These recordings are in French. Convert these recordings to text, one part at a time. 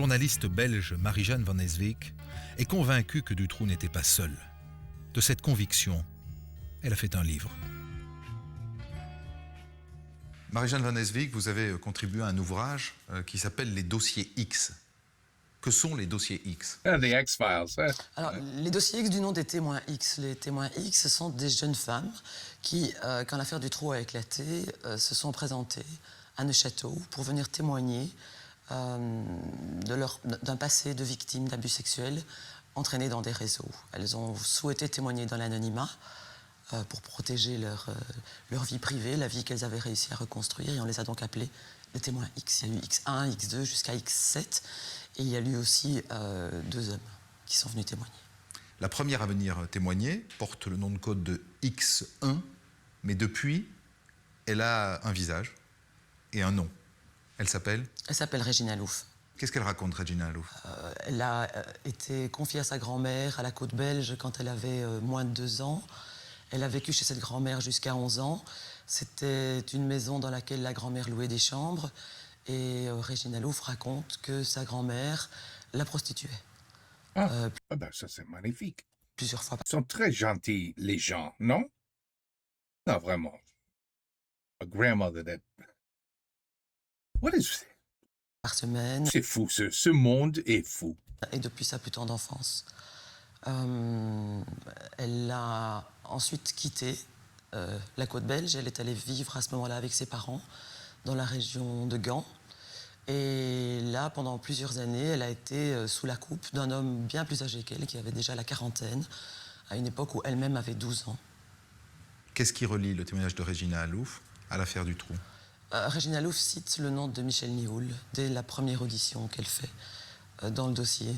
La journaliste belge Marie-Jeanne Van Eswijk est convaincue que Dutroux n'était pas seul. De cette conviction, elle a fait un livre. Marie-Jeanne Van Eswijk, vous avez contribué à un ouvrage qui s'appelle Les dossiers X. Que sont les dossiers X? The X-Files. Alors, les dossiers X du nom des témoins X. Les témoins X, ce sont des jeunes femmes qui, quand l'affaire Dutroux a éclaté, se sont présentées à Neuchâtel pour venir témoigner d'un passé de victimes d'abus sexuels entraînées dans des réseaux. Elles ont souhaité témoigner dans l'anonymat pour protéger leur vie privée, la vie qu'elles avaient réussi à reconstruire, et on les a donc appelées les témoins X. Il y a eu X1, X2 jusqu'à X7, et il y a eu aussi 2 hommes qui sont venus témoigner. La première à venir témoigner porte le nom de code de X1, mais depuis, elle a un visage et un nom. Elle s'appelle? Elle s'appelle Régina Louf. Qu'est-ce qu'elle raconte, Régina Louf? Elle a été confiée à sa grand-mère à la côte belge quand elle avait moins de 2 ans. Elle a vécu chez cette grand-mère jusqu'à 11 ans. C'était une maison dans laquelle la grand-mère louait des chambres. Et Régina Louf raconte que sa grand-mère la prostituait. Ça, c'est magnifique. Plusieurs fois. Ils sont très gentils, les gens, non? Non, vraiment. A grandmother that... What is... Par semaine. C'est fou, ce monde est fou. Et depuis sa plus tendre enfance. Elle a ensuite quitté la côte belge. Elle est allée vivre à ce moment-là avec ses parents dans la région de Gand. Et là, pendant plusieurs années, elle a été sous la coupe d'un homme bien plus âgé qu'elle, qui avait déjà la quarantaine, à une époque où elle-même avait 12 ans. Qu'est-ce qui relie le témoignage de Régina Louf à l'affaire Dutroux? Régina Louf cite le nom de Michel Nioul dès la première audition qu'elle fait dans le dossier,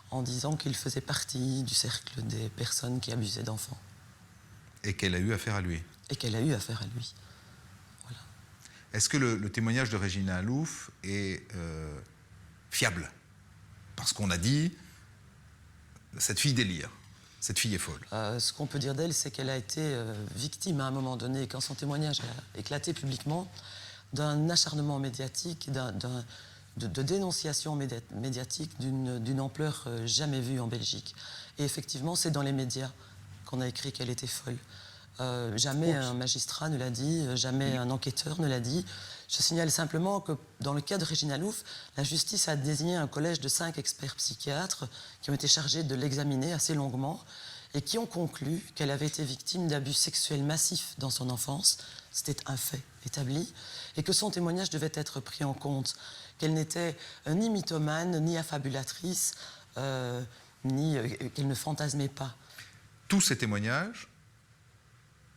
en disant qu'il faisait partie du cercle des personnes qui abusaient d'enfants. Et qu'elle a eu affaire à lui? Et qu'elle a eu affaire à lui. Voilà. Est-ce que le témoignage de Régina Louf est fiable? Parce qu'on a dit, cette fille délire, cette fille est folle. Ce qu'on peut dire d'elle, c'est qu'elle a été victime à un moment donné, quand son témoignage a éclaté publiquement, d'un acharnement médiatique, de dénonciation médiatique d'une ampleur jamais vue en Belgique. Et effectivement, c'est dans les médias qu'on a écrit qu'elle était folle. Jamais un magistrat ne l'a dit, jamais un enquêteur ne l'a dit. Je signale simplement que dans le cas de Régina Louf, la justice a désigné un collège de 5 experts psychiatres qui ont été chargés de l'examiner assez longuement et qui ont conclu qu'elle avait été victime d'abus sexuels massifs dans son enfance. C'était un fait établi, et que son témoignage devait être pris en compte, qu'elle n'était ni mythomane, ni affabulatrice, ni qu'elle ne fantasmait pas. Tous ces témoignages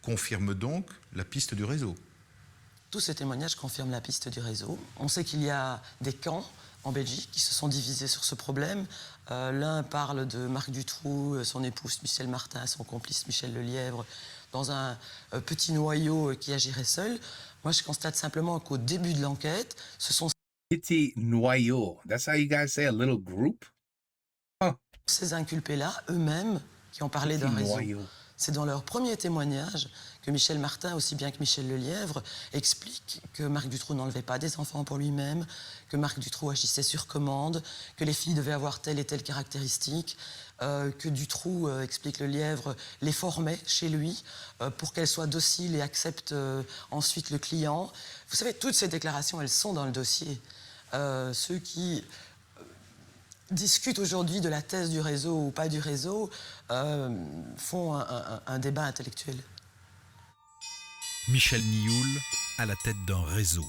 confirment donc la piste du réseau. Tous ces témoignages confirment la piste du réseau. On sait qu'il y a des camps en Belgique qui se sont divisés sur ce problème. L'un parle de Marc Dutroux, son épouse Michel Martin, son complice Michel Lelièvre, dans un petit noyau qui agirait seul. Moi, je constate simplement qu'au début de l'enquête, ce sont Petit noyau. That's how you guys say a little group? ces inculpés-là, eux-mêmes, qui ont parlé d'un réseau. Noyau. C'est dans leur premier témoignage que Michel Martin, aussi bien que Michel Lelièvre, explique que Marc Dutroux n'enlevait pas des enfants pour lui-même, que Marc Dutroux agissait sur commande, que les filles devaient avoir telle et telle caractéristique, que Dutroux, explique Lelièvre, les formait chez lui pour qu'elles soient dociles et acceptent ensuite le client. Vous savez, toutes ces déclarations, elles sont dans le dossier. Ceux qui discutent aujourd'hui de la thèse du réseau ou pas du réseau font un débat intellectuel. Michel Nioul à la tête d'un réseau.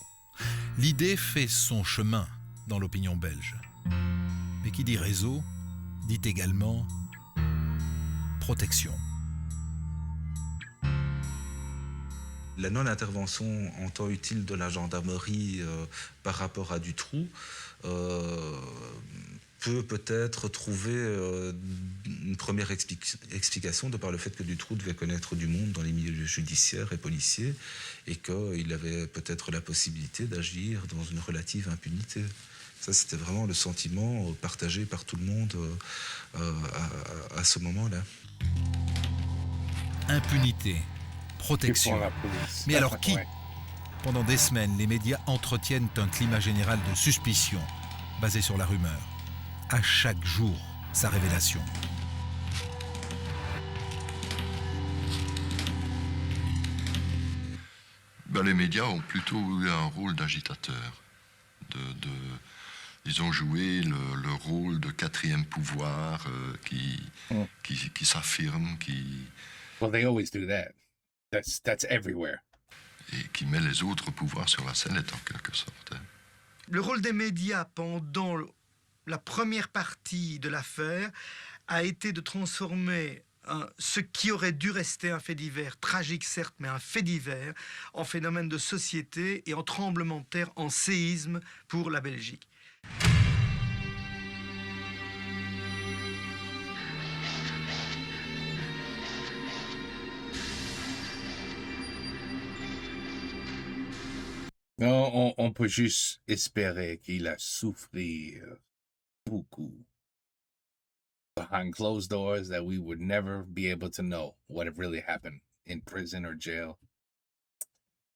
L'idée fait son chemin dans l'opinion belge. Mais qui dit réseau, dit également protection. La non-intervention en temps utile de la gendarmerie par rapport à Dutroux peut-être trouver une première explication de par le fait que Dutroux devait connaître du monde dans les milieux judiciaires et policiers et qu'il avait peut-être la possibilité d'agir dans une relative impunité. Ça, c'était vraiment le sentiment partagé par tout le monde à ce moment-là. Impunité, protection. La police. Mais alors qui? Ouais. Pendant des semaines, les médias entretiennent un climat général de suspicion, basé sur la rumeur. à chaque jour sa révélation. Les médias ont plutôt eu un rôle d'agitateur. Ils ont joué le rôle de quatrième pouvoir qui s'affirme, Well, they always do that. That's everywhere. et qui met les autres pouvoirs sur la sellette en quelque sorte. Le rôle des médias pendant la première partie de l'affaire a été de transformer ce qui aurait dû rester un fait divers, tragique certes, mais un fait divers, en phénomène de société et en tremblement de terre, en séisme pour la Belgique. Non, on peut juste espérer qu'il a souffert beaucoup behind closed doors, that we would never be able to know what had really happened in prison or jail.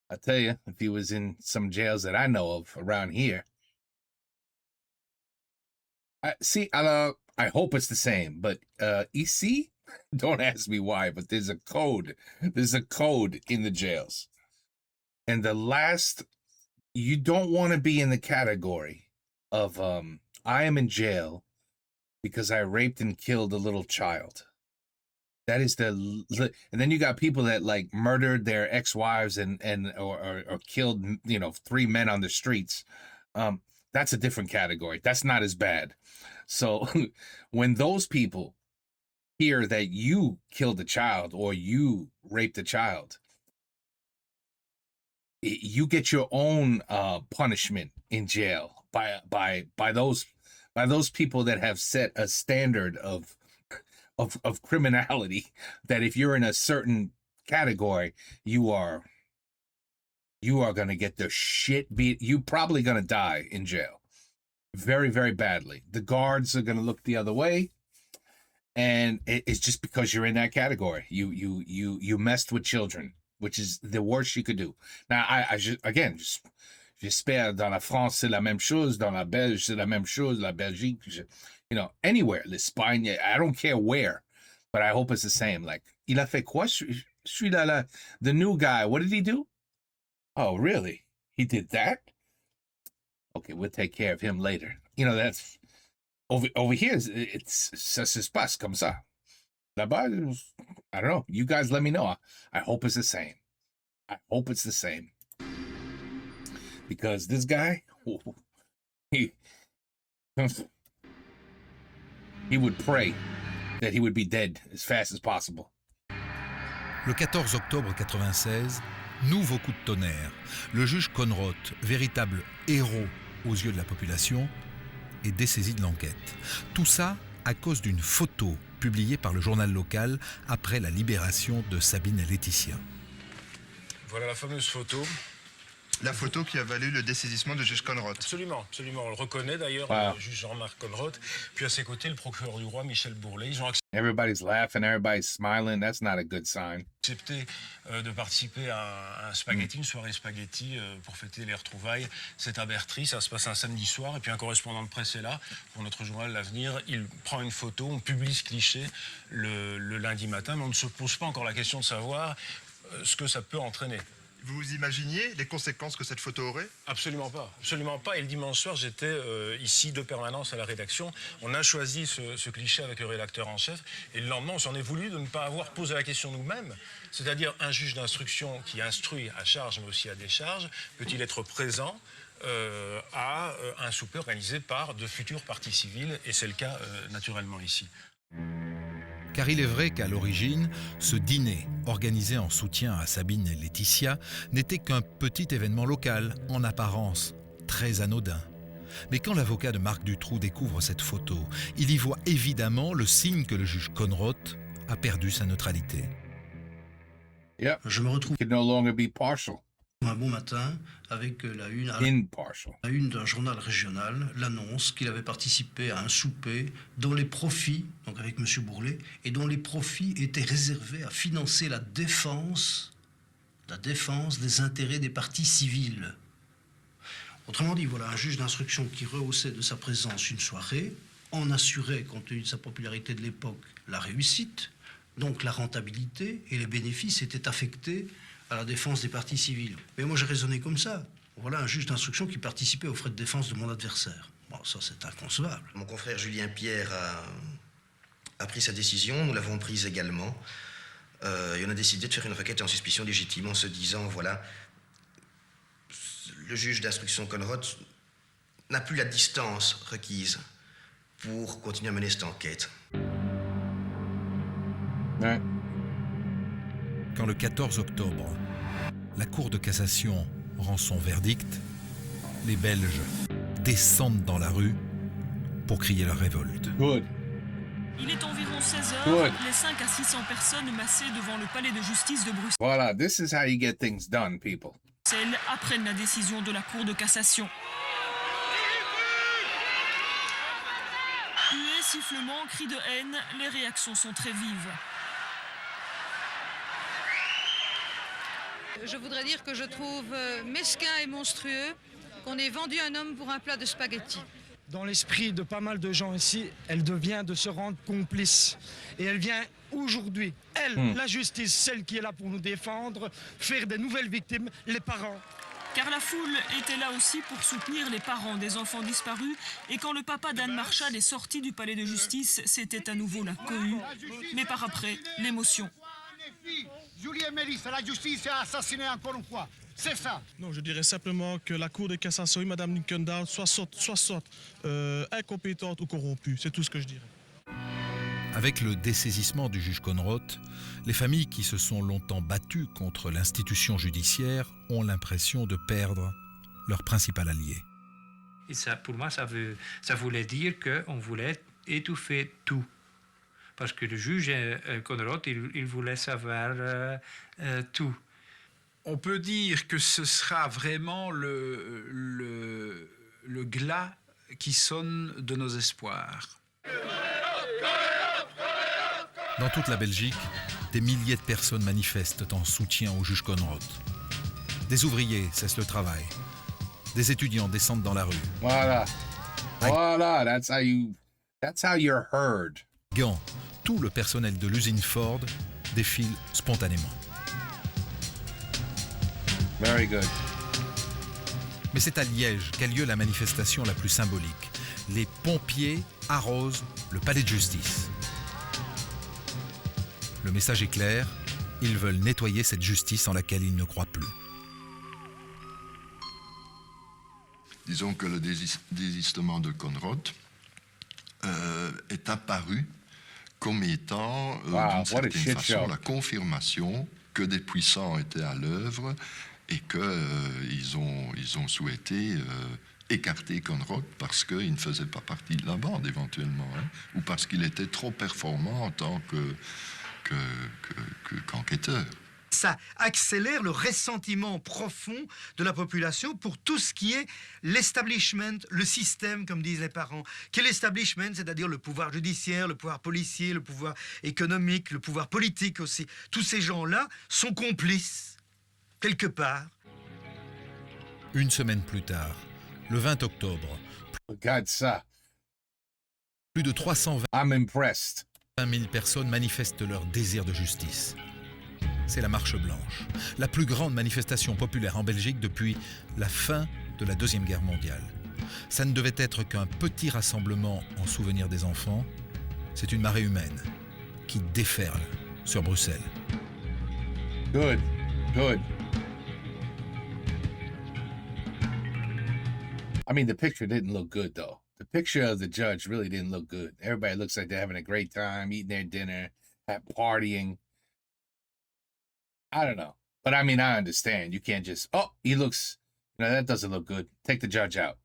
I tell you, if he was in some jails that I know of around here, I hope it's the same, but ici, don't ask me why, but there's a code. There's a code in the jails. And you don't want to be in the category of I am in jail because I raped and killed a little child. That is and then you got people that like murdered their ex-wives or killed 3 men on the streets. That's a different category. That's not as bad. So when those people hear that you killed a child or you raped a child, you get your own punishment in jail by those people that have set a standard of criminality, that if you're in a certain category, you are going to get the shit beat. You're probably going to die in jail very, very badly. The guards are going to look the other way, and it's just because you're in that category. You messed with children, which is the worst you could do. Now, j'espère dans la France c'est la même chose, dans la Belgique c'est la même chose, la Belgique, anywhere, l'Espagne, I don't care where, but I hope it's the same. Like, il a fait quoi? Je suis là, the new guy, what did he do? Oh, really? He did that? Okay, we'll take care of him later. That's over here. Ça se passe comme ça. Là-bas, I don't know. You guys let me know. I hope it's the same. I hope it's the same. Because this guy, he would pray that he would be dead as fast as possible. Le 14 octobre 96, nouveau coup de tonnerre. Le juge Conroth, véritable héros aux yeux de la population, est dessaisi de l'enquête. Tout ça à cause d'une photo publiée par le journal local après la libération de Sabine et Laetitia. Voilà la fameuse photo. La photo qui a valu le dessaisissement de juge Conroth. Absolument, absolument. On le reconnaît d'ailleurs, Wow. le juge Jean-Marc Conroth. Puis à ses côtés, le procureur du roi, Michel Bourlet. Ils ont Everybody's laughing, everybody's smiling. That's not a good sign. accepté de participer à un spaghetti, une soirée spaghetti pour fêter les retrouvailles. C'est à Bertry, ça se passe un samedi soir. Et puis un correspondant de presse est là pour notre journal L'Avenir. Il prend une photo, on publie ce cliché le lundi matin, mais on ne se pose pas encore la question de savoir ce que ça peut entraîner. Vous imaginiez les conséquences que cette photo aurait? Absolument pas, absolument pas. Et le dimanche soir, j'étais ici de permanence à la rédaction. On a choisi ce cliché avec le rédacteur en chef. Et le lendemain, on s'en est voulu de ne pas avoir posé la question nous-mêmes. C'est-à-dire, un juge d'instruction qui instruit à charge, mais aussi à décharge, peut-il être présent à un souper organisé par de futures parties civiles? Et c'est le cas naturellement ici. Car il est vrai qu'à l'origine, ce dîner, organisé en soutien à Sabine et Laetitia, n'était qu'un petit événement local, en apparence très anodin. Mais quand l'avocat de Marc Dutroux découvre cette photo, il y voit évidemment le signe que le juge Conroth a perdu sa neutralité. Yep. Je me retrouve Could no longer be partial, un bon matin avec la une impartial. d'un journal régional, l'annonce qu'il avait participé à un souper dont les profits, donc avec M. Bourlet, et dont les profits étaient réservés à financer la défense des intérêts des parties civiles. Autrement dit, voilà un juge d'instruction qui rehaussait de sa présence une soirée en assurait, compte tenu de sa popularité de l'époque, la réussite. Donc la rentabilité et les bénéfices étaient affectés à la défense des parties civiles. Mais moi j'ai raisonné comme ça. Voilà un juge d'instruction qui participait aux frais de défense de mon adversaire. Bon, ça c'est inconcevable. Mon confrère Julien Pierre a pris sa décision, nous l'avons prise également. Et on a décidé de faire une requête en suspicion légitime en se disant, voilà, le juge d'instruction Conrod n'a plus la distance requise pour continuer à mener cette enquête. Ouais. Quand le 14 octobre, la Cour de cassation rend son verdict, les Belges descendent dans la rue pour crier leur révolte. Good. Il est environ 16 heures, Good. les 5 à 600 personnes massées devant le palais de justice de Voilà, this is how you get things done, people. Bruxelles apprennent la décision de la Cour de cassation. Huées, sifflements, cris de haine, les réactions sont très vives. Je voudrais dire que je trouve mesquin et monstrueux qu'on ait vendu un homme pour un plat de spaghettis. Dans l'esprit de pas mal de gens ici, elle devient de se rendre complice. Et elle vient aujourd'hui, elle, la justice, celle qui est là pour nous défendre, faire des nouvelles victimes, les parents. Car la foule était là aussi pour soutenir les parents des enfants disparus. Et quand le papa d'Anne Marchal est sorti du palais de justice, c'était à nouveau la cohue. Mais par après, l'émotion. Julie et Mélissa, la justice a assassiné encore une fois. C'est ça. Non, je dirais simplement que la Cour de cassation et Mme Nickendal soit incompétente ou corrompue. C'est tout ce que je dirais. Avec le dessaisissement du juge Conrod, les familles qui se sont longtemps battues contre l'institution judiciaire ont l'impression de perdre leur principal allié. Et ça, pour moi, ça voulait dire qu'on voulait étouffer tout. Parce que le juge Conrod, il voulait savoir tout. On peut dire que ce sera vraiment le glas qui sonne de nos espoirs. Dans toute la Belgique, des milliers de personnes manifestent en soutien au juge Conrod. Des ouvriers cessent le travail. Des étudiants descendent dans la rue. Voilà. Voilà, that's how you're heard. Gand, tout le personnel de l'usine Ford défile spontanément. Very good. Mais c'est à Liège qu'a lieu la manifestation la plus symbolique. Les pompiers arrosent le palais de justice. Le message est clair, ils veulent nettoyer cette justice en laquelle ils ne croient plus. Disons que le désistement de Conrod est apparu comme étant, d'une certaine façon, la confirmation que des puissants étaient à l'œuvre et qu'ils ont souhaité écarter Conrod parce qu'il ne faisait pas partie de la bande éventuellement, hein, ou parce qu'il était trop performant en tant qu'enquêteur. Ça accélère le ressentiment profond de la population pour tout ce qui est l'establishment, le système, comme disent les parents. Quel establishment, c'est-à-dire le pouvoir judiciaire, le pouvoir policier, le pouvoir économique, le pouvoir politique aussi. Tous ces gens-là sont complices, quelque part. Une semaine plus tard, le 20 octobre, Regarde ça. Plus de 320 000 personnes manifestent leur désir de justice. C'est la Marche Blanche, la plus grande manifestation populaire en Belgique depuis la fin de la Deuxième Guerre mondiale. Ça ne devait être qu'un petit rassemblement en souvenir des enfants. C'est une marée humaine qui déferle sur Bruxelles. Good, good. I mean, the picture didn't look good, though. The picture of the judge really didn't look good. Everybody looks like they're having a great time, eating their dinner, partying. I don't know. But I mean, I understand. You can't just, oh, he looks, that doesn't look good. Take the judge out.